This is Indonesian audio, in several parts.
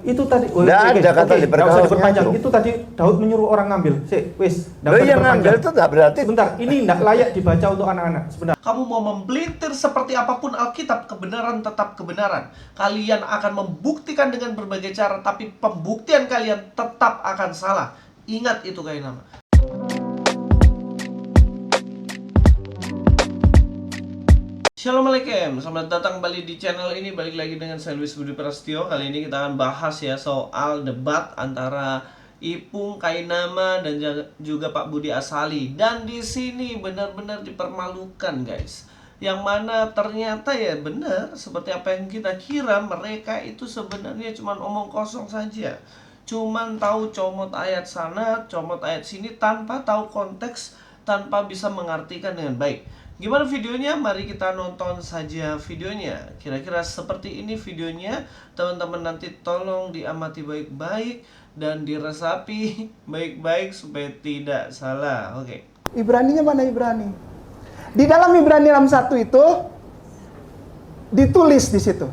Itu tadi. Nggak ada kata nggak usah diperkaosnya diperpanjang. itu. Itu tadi Daud menyuruh orang ngambil. Wis. Lo yang ngambil itu nggak berarti. Sebentar, ini nggak layak dibaca untuk anak-anak. Sebentar. Kamu mau mempelintir seperti apapun Alkitab, kebenaran tetap kebenaran. Kalian akan membuktikan dengan berbagai cara, tapi pembuktian kalian tetap akan salah. Ingat itu Kainama. Assalamualaikum, selamat datang kembali di channel ini. Balik lagi dengan saya Luis Budi Prasetyo. Kali ini kita akan bahas ya soal debat antara Ipung Kainama dan juga Pak Budi Asali. Dan di sini benar-benar dipermalukan guys. Yang mana ternyata ya benar seperti apa yang kita kira, mereka itu sebenarnya cuma omong kosong saja. Cuman tahu comot ayat sana, comot ayat sini tanpa tahu konteks, tanpa bisa mengartikan dengan baik. Gimana videonya? Mari kita nonton saja videonya. Kira-kira seperti ini videonya. Teman-teman nanti tolong diamati baik-baik dan diresapi baik-baik supaya tidak salah. Oke. Ibraninya mana Ibrani? Di dalam Ibrani 61 itu ditulis di situ.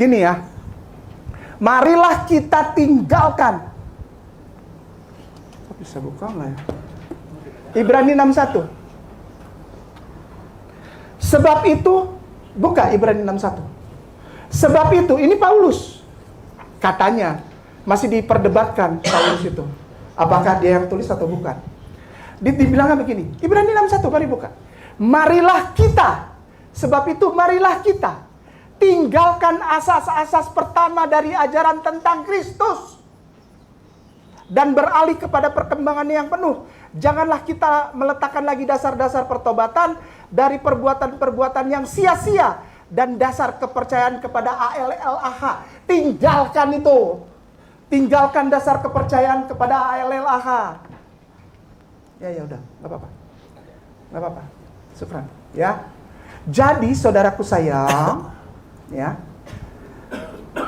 Gini ya. Marilah kita tinggalkan. Bisa buka nggak ya? Ibrani 61. Sebab itu, buka Ibrani 61. Sebab itu, ini Paulus. Katanya, masih diperdebatkan Paulus itu. Apakah dia yang tulis atau bukan. Dibilangnya begini, Ibrani 61, mari buka. Marilah kita, sebab itu marilah kita tinggalkan asas-asas pertama dari ajaran tentang Kristus. Dan beralih kepada perkembangan yang penuh. Janganlah kita meletakkan lagi dasar-dasar pertobatan dari perbuatan-perbuatan yang sia-sia dan dasar kepercayaan kepada ALLAH. Tinggalkan itu. Tinggalkan dasar kepercayaan kepada ALLAH. Ya udah, nggak apa-apa. Nggak apa-apa. Sufran, ya. Jadi saudaraku sayang, ya.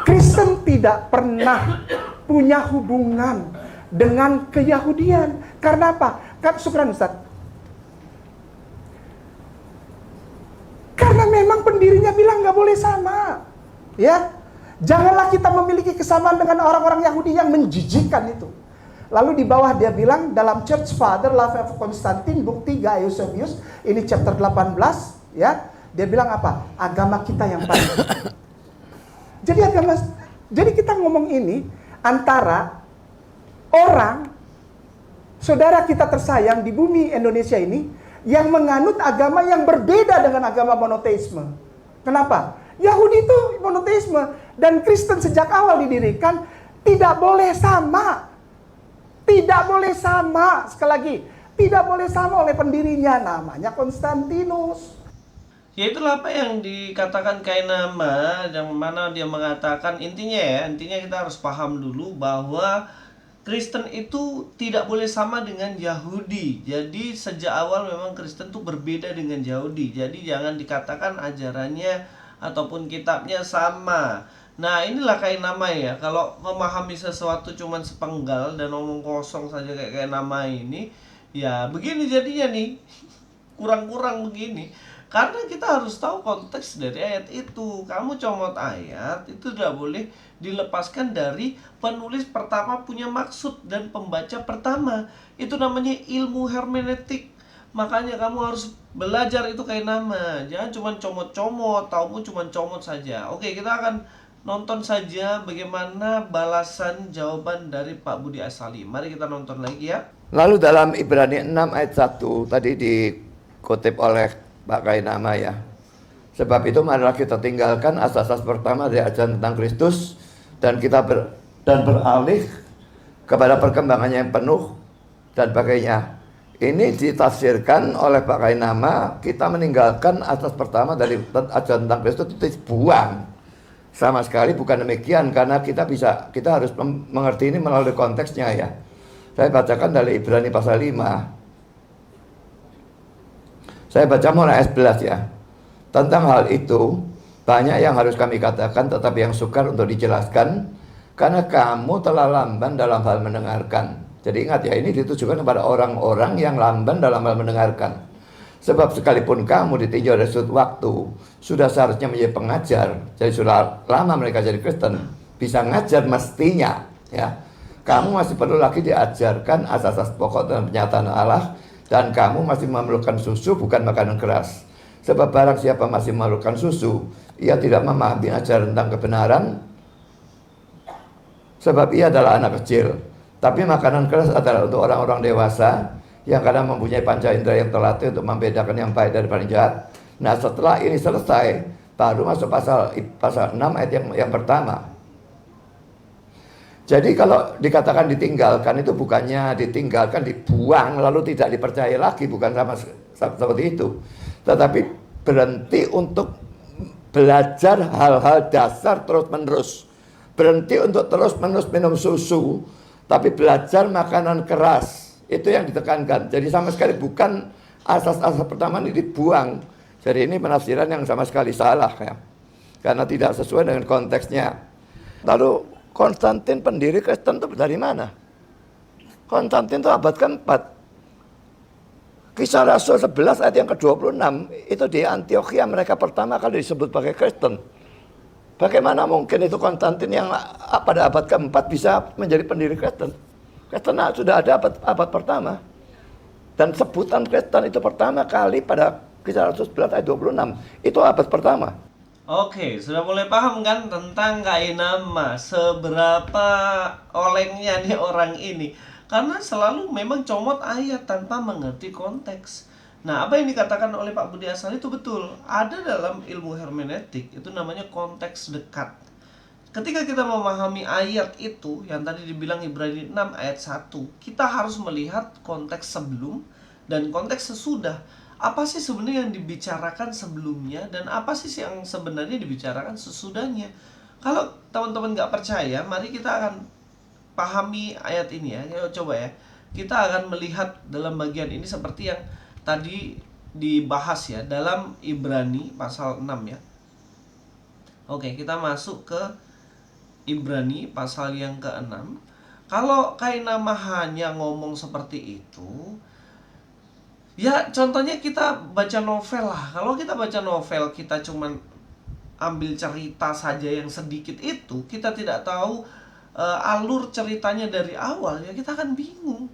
Kristen tidak pernah punya hubungan dengan keyahudian. Karena apa? Sufran Ustaz. Karena memang pendirinya bilang nggak boleh sama. Ya. Janganlah kita memiliki kesamaan dengan orang-orang Yahudi yang menjijikan itu. Lalu di bawah dia bilang dalam Church Father Life of Constantine book 3 Eusebius, ini chapter 18, ya. Dia bilang apa? Agama kita yang paling. Jadi kita ngomong ini antara orang saudara kita tersayang di bumi Indonesia ini yang menganut agama yang berbeda dengan agama monoteisme. Kenapa? Yahudi itu monoteisme dan Kristen sejak awal didirikan tidak boleh sama. Tidak boleh sama. Sekali lagi, tidak boleh sama oleh pendirinya, namanya Konstantinus. Ya itulah apa yang dikatakan Kainama, yang mana dia mengatakan intinya kita harus paham dulu bahwa Kristen itu tidak boleh sama dengan Yahudi. Jadi sejak awal memang Kristen itu berbeda dengan Yahudi. Jadi jangan dikatakan ajarannya ataupun kitabnya sama. Nah inilah Kainama ya. Kalau memahami sesuatu cuman sepenggal dan omong kosong saja kayak Kainama ini, ya begini jadinya nih. Kurang-kurang begini. Karena kita harus tahu konteks dari ayat itu. Kamu comot ayat, itu tidak boleh dilepaskan dari penulis pertama punya maksud dan pembaca pertama. Itu namanya ilmu hermeneutik. Makanya kamu harus belajar itu Kainama. Jangan cuma comot-comot, tahumu cuma comot saja. Oke, kita akan nonton saja bagaimana balasan jawaban dari Pak Budi Asali. Mari kita nonton lagi ya. Lalu dalam Ibrani 6 ayat 1 tadi dikutip oleh Pak Kainama ya. Sebab itu marilah kita tinggalkan asas-asas pertama dari ajaran tentang Kristus dan kita beralih kepada perkembangannya yang penuh dan sebagainya. Ini ditafsirkan oleh Pak Kainama, kita meninggalkan asas pertama dari ajaran tentang Kristus itu dibuang. Sama sekali bukan demikian, karena kita harus mengerti ini melalui konteksnya ya. Saya bacakan dari Ibrani pasal 5. Saya baca mulai ayat 11 ya. Tentang hal itu, banyak yang harus kami katakan, tetapi yang sukar untuk dijelaskan, karena kamu telah lamban dalam hal mendengarkan. Jadi ingat ya, ini ditujukan kepada orang-orang yang lamban dalam hal mendengarkan. Sebab sekalipun kamu ditinjau dari sudut waktu, sudah seharusnya menjadi pengajar, jadi sudah lama mereka jadi Kristen, bisa ngajar mestinya, ya. Kamu masih perlu lagi diajarkan asas-asas pokok dan penyataan Allah, dan kamu masih memerlukan susu, bukan makanan keras. Sebab barang siapa masih memerlukan susu, ia tidak memahami ajaran tentang kebenaran, sebab ia adalah anak kecil. Tapi makanan keras adalah untuk orang-orang dewasa yang kadang mempunyai panca indera yang terlatih untuk membedakan yang baik dari paling jahat. Nah, setelah ini selesai, baru masuk pasal 6 ayat yang pertama. Jadi kalau dikatakan ditinggalkan, itu bukannya ditinggalkan, dibuang lalu tidak dipercaya lagi, bukan sama seperti itu. Tetapi berhenti untuk belajar hal-hal dasar terus-menerus. Berhenti untuk terus-menerus minum susu, tapi belajar makanan keras. Itu yang ditekankan. Jadi sama sekali bukan asas-asas pertama ini dibuang. Jadi ini penafsiran yang sama sekali salah, ya. Karena tidak sesuai dengan konteksnya. Lalu Konstantin pendiri Kristen itu dari mana? Konstantin itu abad keempat. Kisah Rasul 11 ayat yang ke-26 itu di Antioquia mereka pertama kali disebut sebagai Kristen. Bagaimana mungkin itu Konstantin yang pada abad keempat bisa menjadi pendiri Kristen? Kristen sudah ada abad pertama. Dan sebutan Kristen itu pertama kali pada Kisah Rasul 11 ayat 26. Itu abad pertama. Oke, sudah mulai paham kan tentang Kainama, seberapa olengnya nih orang ini. Karena selalu memang comot ayat tanpa mengerti konteks. Nah, apa yang dikatakan oleh Pak Budi Asal itu betul. Ada dalam ilmu hermeneutik, itu namanya konteks dekat. Ketika kita memahami ayat itu, yang tadi dibilang Ibrani 6 ayat 1, kita harus melihat konteks sebelum dan konteks sesudah. Apa sih sebenarnya yang dibicarakan sebelumnya dan apa sih yang sebenarnya dibicarakan sesudahnya. Kalau teman-teman nggak percaya, mari kita akan pahami ayat ini ya. Coba ya, kita akan melihat dalam bagian ini seperti yang tadi dibahas ya, dalam Ibrani pasal 6 ya. Oke, kita masuk ke Ibrani pasal yang ke-6. Kalau Kainama hanya ngomong seperti itu, ya contohnya kita baca novel lah. Kalau kita baca novel, kita cuman ambil cerita saja yang sedikit itu, kita tidak tahu alur ceritanya dari awal, ya kita akan bingung.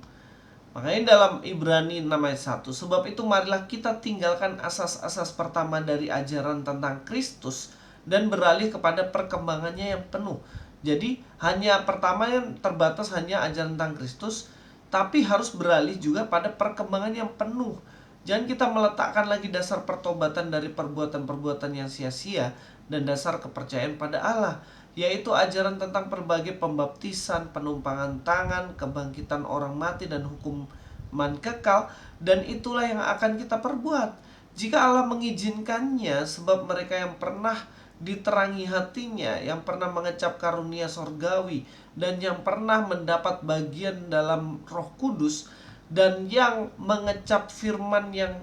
Makanya dalam Ibrani 6 ayat 1, sebab itu marilah kita tinggalkan asas-asas pertama dari ajaran tentang Kristus dan beralih kepada perkembangannya yang penuh. Jadi hanya pertama yang terbatas hanya ajaran tentang Kristus, tapi harus beralih juga pada perkembangan yang penuh. Jangan kita meletakkan lagi dasar pertobatan dari perbuatan-perbuatan yang sia-sia dan dasar kepercayaan pada Allah, yaitu ajaran tentang berbagai pembaptisan, penumpangan tangan, kebangkitan orang mati dan hukuman kekal, dan itulah yang akan kita perbuat jika Allah mengizinkannya, sebab mereka yang pernah diterangi hatinya, yang pernah mengecap karunia sorgawi, dan yang pernah mendapat bagian dalam Roh Kudus, dan yang mengecap firman yang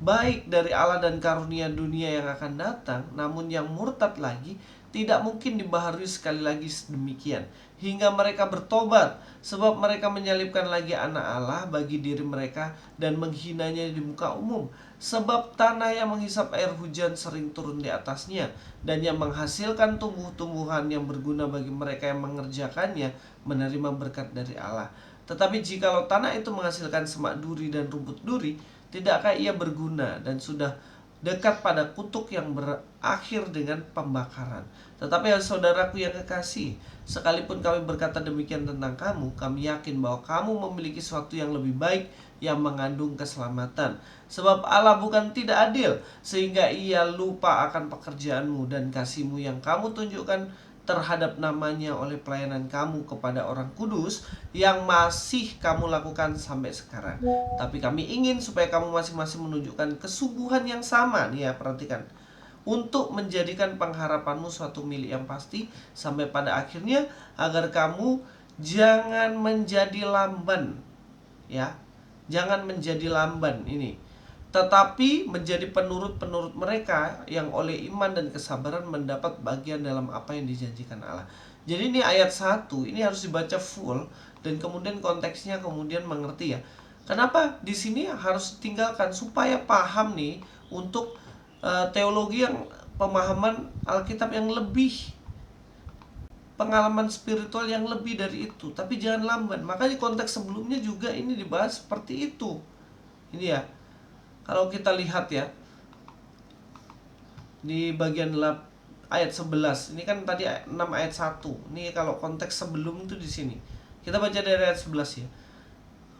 baik dari Allah dan karunia dunia yang akan datang, namun yang murtad lagi, tidak mungkin dibaharui sekali lagi sedemikian, hingga mereka bertobat, sebab mereka menyalibkan lagi anak Allah bagi diri mereka dan menghinanya di muka umum. Sebab tanah yang menghisap air hujan sering turun di atasnya, dan yang menghasilkan tumbuh-tumbuhan yang berguna bagi mereka yang mengerjakannya menerima berkat dari Allah. Tetapi jikalau tanah itu menghasilkan semak duri dan rumput duri, tidakkah ia berguna dan sudah dekat pada kutuk yang berakhir dengan pembakaran. Tetapi saudaraku yang kekasih, sekalipun kami berkata demikian tentang kamu, kami yakin bahwa kamu memiliki sesuatu yang lebih baik yang mengandung keselamatan. Sebab Allah bukan tidak adil, sehingga ia lupa akan pekerjaanmu dan kasihmu yang kamu tunjukkan terhadap namanya oleh pelayanan kamu kepada orang kudus yang masih kamu lakukan sampai sekarang. Tapi kami ingin supaya kamu masing-masing menunjukkan kesungguhan yang sama, nih ya, perhatikan, untuk menjadikan pengharapanmu suatu milik yang pasti sampai pada akhirnya, agar kamu jangan menjadi lamban, ya, jangan menjadi lamban ini, tetapi menjadi penurut-penurut mereka yang oleh iman dan kesabaran mendapat bagian dalam apa yang dijanjikan Allah. Jadi ini ayat 1, ini harus dibaca full dan kemudian konteksnya kemudian mengerti ya. Kenapa di sini harus tinggalkan supaya paham nih untuk teologi yang pemahaman Alkitab yang lebih pengalaman spiritual yang lebih dari itu, tapi jangan lamban. Makanya konteks sebelumnya juga ini dibahas seperti itu. Ini ya, kalau kita lihat ya, di bagian ayat 11, ini kan tadi 6 ayat 1. Ini kalau konteks sebelum itu di sini. Kita baca dari ayat 11 ya.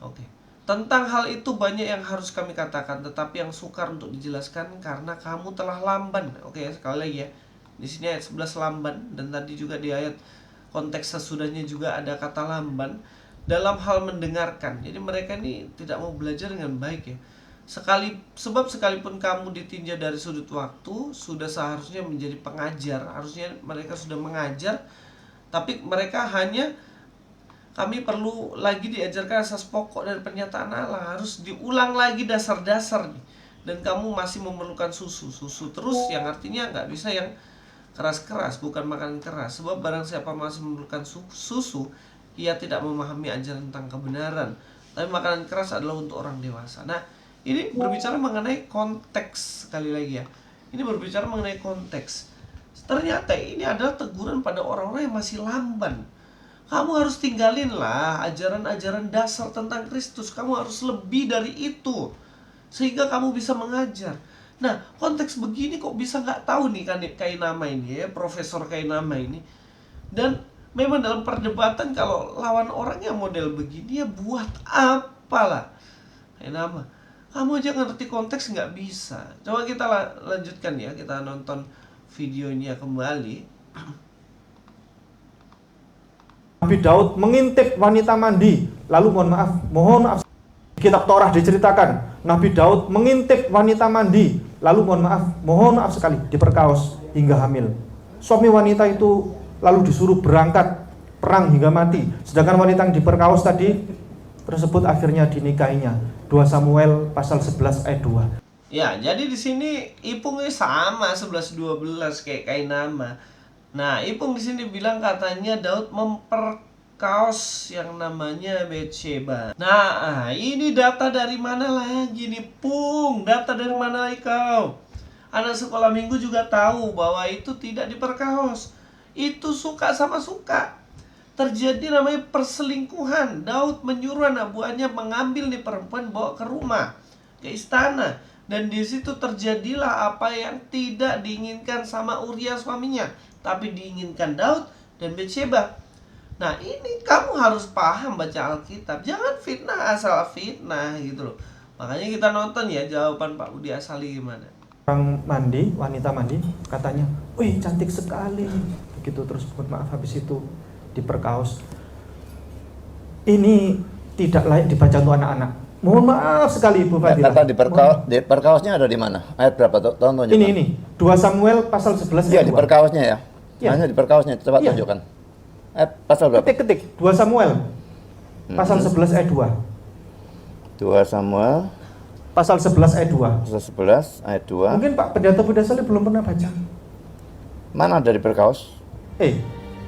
Oke. Tentang hal itu banyak yang harus kami katakan, tetapi yang sukar untuk dijelaskan karena kamu telah lamban. Oke, sekali lagi ya. Di sini ayat 11 lamban, dan tadi juga di ayat konteks sesudahnya juga ada kata lamban dalam hal mendengarkan. Jadi mereka ini tidak mau belajar dengan baik ya. Sebab sekalipun kamu ditinjau dari sudut waktu, sudah seharusnya menjadi pengajar. Harusnya mereka sudah mengajar, tapi mereka hanya, kami perlu lagi diajarkan asas pokok dari pernyataan Allah. Harus diulang lagi dasar-dasar nih. Dan kamu masih memerlukan susu terus, yang artinya nggak bisa yang keras-keras, bukan makanan keras. Sebab barang siapa masih memerlukan susu, ia tidak memahami ajaran tentang kebenaran. Tapi makanan keras adalah untuk orang dewasa. Nah, ini berbicara mengenai konteks, sekali lagi ya. Ini berbicara mengenai konteks. Ternyata ini adalah teguran pada orang-orang yang masih lamban. Kamu harus tinggalin lah ajaran-ajaran dasar tentang Kristus. Kamu harus lebih dari itu, sehingga kamu bisa mengajar. Nah, konteks begini kok bisa nggak tahu nih kan Kainama ini ya, Profesor Kainama ini. Dan memang dalam perdebatan kalau lawan orang yang model begini ya buat apalah Kainama. Kamu aja ngerti konteks nggak bisa. Coba kita lanjutkan ya, kita nonton videonya kembali. Nabi Daud mengintip wanita mandi, lalu mohon maaf, kitab Torah diceritakan, Nabi Daud mengintip wanita mandi, lalu mohon maaf sekali, diperkaos hingga hamil. Suami wanita itu lalu disuruh berangkat perang hingga mati, sedangkan wanita yang diperkaos tadi tersebut akhirnya dinikahinya. 2 Samuel pasal 11 ayat 2. Ya, jadi di sini Ipungnya sama 11-12 kayak Kainama. Nah, Ipung di sini bilang katanya Daud memperkaos yang namanya Betsheba. Nah, ini data dari mana lagi nih, Pung? Data dari mana lagi kau? Anak sekolah minggu juga tahu bahwa itu tidak diperkaos. Itu suka sama suka. Terjadi namanya perselingkuhan. Daud menyuruh anak buahnya mengambil nih perempuan, bawa ke rumah, ke istana. Dan di situ terjadilah apa yang tidak diinginkan sama Uria suaminya, tapi diinginkan Daud dan Betsheba. Nah, ini kamu harus paham baca Alkitab. Jangan fitnah asal fitnah gitu loh. Makanya kita nonton ya jawaban Pak Budi Asali gimana. Orang mandi, wanita mandi, katanya, wih cantik sekali. Begitu, terus mohon maaf habis itu diperkaos. Ini tidak layak dibaca untuk anak-anak. Mohon maaf sekali Ibu Fadila. Kata diperkaosnya ada di mana? Ayat berapa? Tolong tunjukkan. Ini 2 Samuel pasal 11 Iya, ayat 2. diperkaosnya ya. Iya. Hanya diperkaosnya, coba Iya. tunjukkan. Pasal berapa? Ketik 2 Samuel pasal 11 ayat 2. 2 Samuel Pasal 11 ayat 2. pasal 11 ayat 2. Mungkin Pak Pendeta Budi Asali belum pernah baca. Mana ada diperkaos?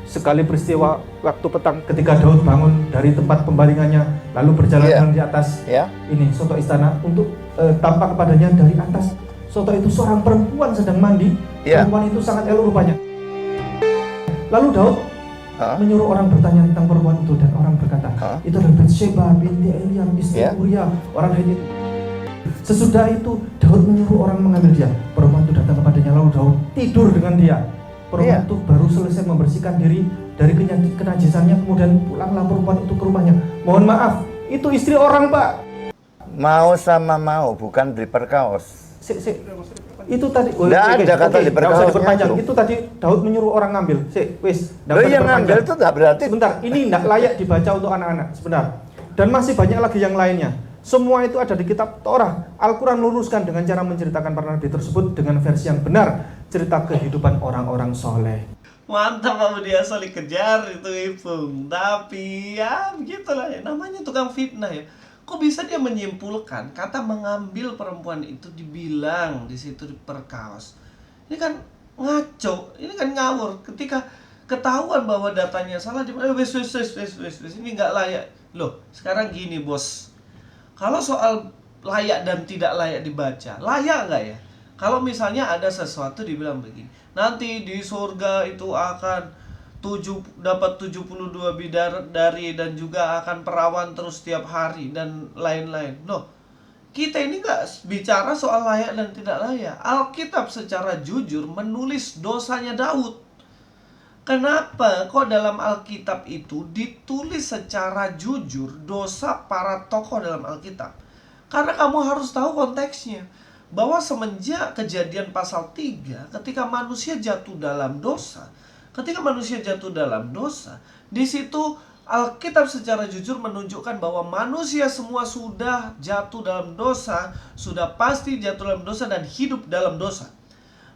Sekali peristiwa waktu petang ketika Daud bangun dari tempat pembaringannya, lalu berjalan Iya. di atas Ya. ini soto istana untuk tampak kepadanya dari atas. Soto itu seorang perempuan sedang mandi. Iya. Perempuan itu sangat elok rupanya. Lalu Daud Hah? menyuruh orang bertanya tentang perempuan itu, dan orang berkata, Hah? itu adalah Betsheba binti Eliam, istri Iya. Uria, orang Heti. Sesudah itu Daud menyuruh orang mengambil dia. Perempuan itu datang kepadanya, lalu Daud tidur dengan dia. Perempuan Iya. itu baru selesai membersihkan diri dari kenajisannya, kemudian pulanglah perempuan itu ke rumahnya. Mohon maaf, itu istri orang, Pak. Mau sama mau, bukan diperkaos. Itu tadi. Nggak ada kata nggak diperkaosnya usah diperpanjang. tuh. Itu tadi Daud menyuruh orang ngambil. Wis. nggak Loh, usah yang diperpanjang. ngambil itu nggak berarti. Sebentar, ini tidak layak dibaca untuk anak-anak. Sebentar. Dan masih banyak lagi yang lainnya. Semua itu ada di kitab Torah. Al-Quran luruskan dengan cara menceritakan para nabi tersebut dengan versi yang benar. Cerita kehidupan orang-orang soleh. Mantap Pak Budi Asali, kejar itu Ipung. Tapi ya begitulah ya, namanya tukang fitnah ya. Kok bisa dia menyimpulkan kata mengambil perempuan itu dibilang di situ diperkaos? Ini kan ngaco, ini kan ngawur. Ketika ketahuan bahwa datanya salah, wes ini nggak layak. Loh, sekarang gini bos, kalau soal layak dan tidak layak dibaca, layak nggak ya? Kalau misalnya ada sesuatu dibilang begini, nanti di surga itu akan dapat 72 bidadari dan juga akan perawan terus setiap hari dan lain-lain. Loh, kita ini nggak bicara soal layak dan tidak layak. Alkitab secara jujur menulis dosanya Daud. Kenapa kok dalam Alkitab itu ditulis secara jujur dosa para tokoh dalam Alkitab? Karena kamu harus tahu konteksnya. Bahwa semenjak Kejadian pasal 3, ketika manusia jatuh dalam dosa, di situ Alkitab secara jujur menunjukkan bahwa manusia semua sudah jatuh dalam dosa, sudah pasti jatuh dalam dosa dan hidup dalam dosa.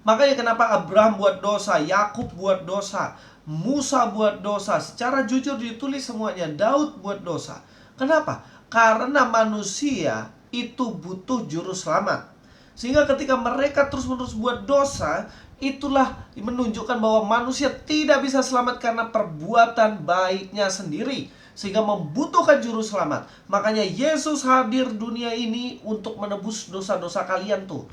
Makanya kenapa Abraham buat dosa, Yakub buat dosa, Musa buat dosa, secara jujur ditulis semuanya, Daud buat dosa. Kenapa? Karena manusia itu butuh juru selamat. Sehingga ketika mereka terus-menerus buat dosa, itulah menunjukkan bahwa manusia tidak bisa selamat karena perbuatan baiknya sendiri, sehingga membutuhkan juru selamat. Makanya Yesus hadir dunia ini untuk menebus dosa-dosa kalian tuh.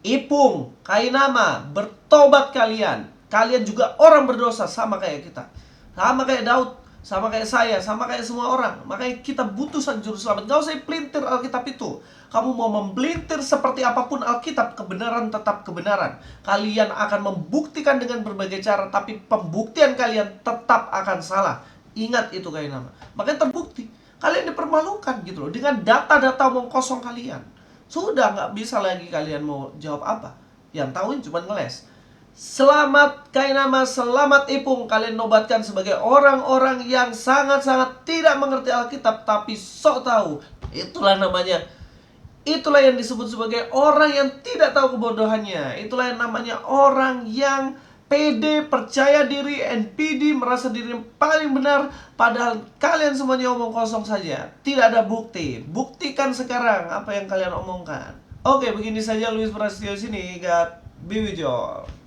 Ipung, kainama, bertobat kalian. Kalian juga orang berdosa, sama kayak kita, sama kayak Daud, sama kayak saya, sama kayak semua orang. Makanya kita butuh juru selamat. Gak usah pelintir Alkitab itu. Kamu mau mempelintir seperti apapun Alkitab, kebenaran tetap kebenaran. Kalian akan membuktikan dengan berbagai cara, tapi pembuktian kalian tetap akan salah. Ingat itu kayak nama. Makanya terbukti. Kalian dipermalukan gitu loh. Dengan data-data omong kosong kalian. Sudah nggak bisa lagi kalian mau jawab apa. Yang tahuin cuma ngeles. Selamat kainama, selamat Ipung. Kalian nobatkan sebagai orang-orang yang sangat-sangat tidak mengerti Alkitab, tapi sok tahu. Itulah namanya. Itulah yang disebut sebagai orang yang tidak tahu kebodohannya. Itulah yang namanya orang yang pede, percaya diri, NPD, merasa diri yang paling benar. Padahal kalian semuanya omong kosong saja. Tidak ada bukti. Buktikan sekarang apa yang kalian omongkan. Oke, begini saja Luis Prasetyo sini. God be with you all.